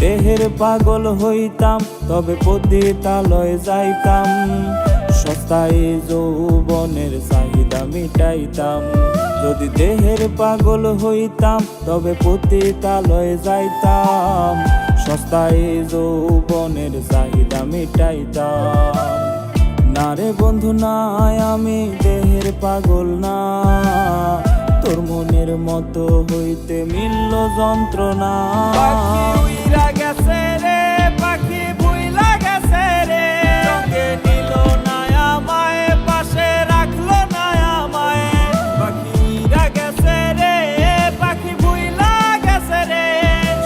দেহের পাগল হইতাম তবে পতিতালয়ে যাইতাম, সস্তায় যৌবনের চাহিদা মিটাইতাম। যদি দেহের পাগল হইতাম তবে পতিতালয়ে যাইতাম, সস্তায় যৌবনের চাহিদা মিটাইতাম। না রে বন্ধু নাই, আমি দেহের পাগল না, তোর মনের মতো হইতে মিলল যন্ত্রণা। পাখি উইরা গেছে রে, পাখি ভুইলা গেছে রে, সঙ্গে নিল না আমায়, পাশে রাখলো না আমায়। পাখি উইরা গেছে রে, পাখি ভুইলা গেছে রে,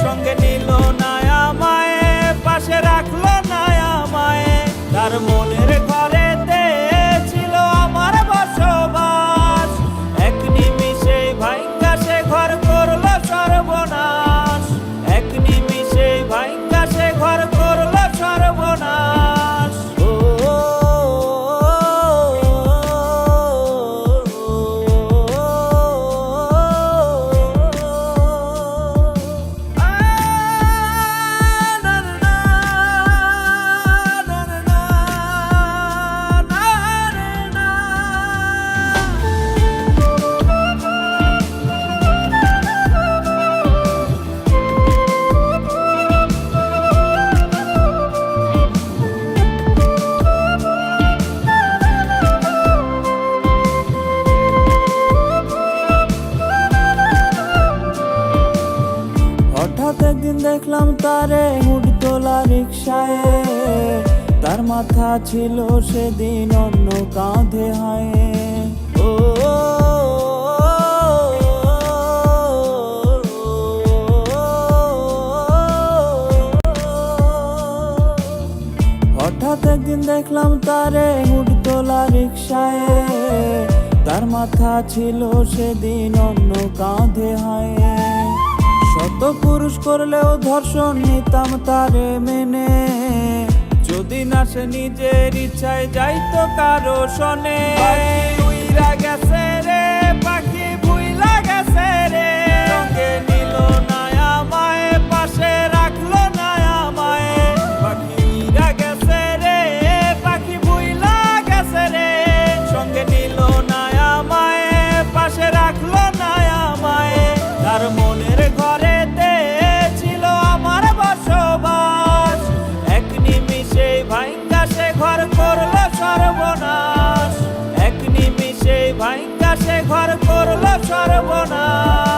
সঙ্গে নিল না আমায়, পাশে রাখলো না আমায়। তার মনের ঘরেতে ছিল আমার বসবাস, এক নিমিষে ভাঙ্গা সে ঘর করলো সর্বনাশ, এক নিমিষে ভাঙ্গা সে ঘর করলো সর্বনাশ। হঠাৎ একদিন দেখলাম তারে হুড তোলা রিক্সায়, তার মাথা ছিল সেদিন অন্য কাঁধে হায়। ও হঠাৎ একদিন দেখলাম তারে হুড তোলা রিক্সায়, তার মাথা ছিল সেদিন অন্য কাঁধে হায়। শত পুরুষ করলেও ধর্ষণ নিতাম তারে মেনে, যদি না সে নিজের ইচ্ছায় যাইতো কারো শোনে। পাখি উইরা গেছে রে, পাখি ভুইলা গেছে রে, সঙ্গে নিল না আমায়, পাশে রাখলো না আমায়। পাখি উইরা গেছে রে, পাখি ভুইলা গেছে রে, সঙ্গে নিল না আমায়, পাশে রাখলো না আমায়। তার মনের ঘরেতে ছিল আমার বসবাস, এক নিমিষে ভাঙ্গা সে ঘর করলো সর্বনাশ, এক নিমিষে ভাঙ্গা সে ঘর করলো সর্বনাশ।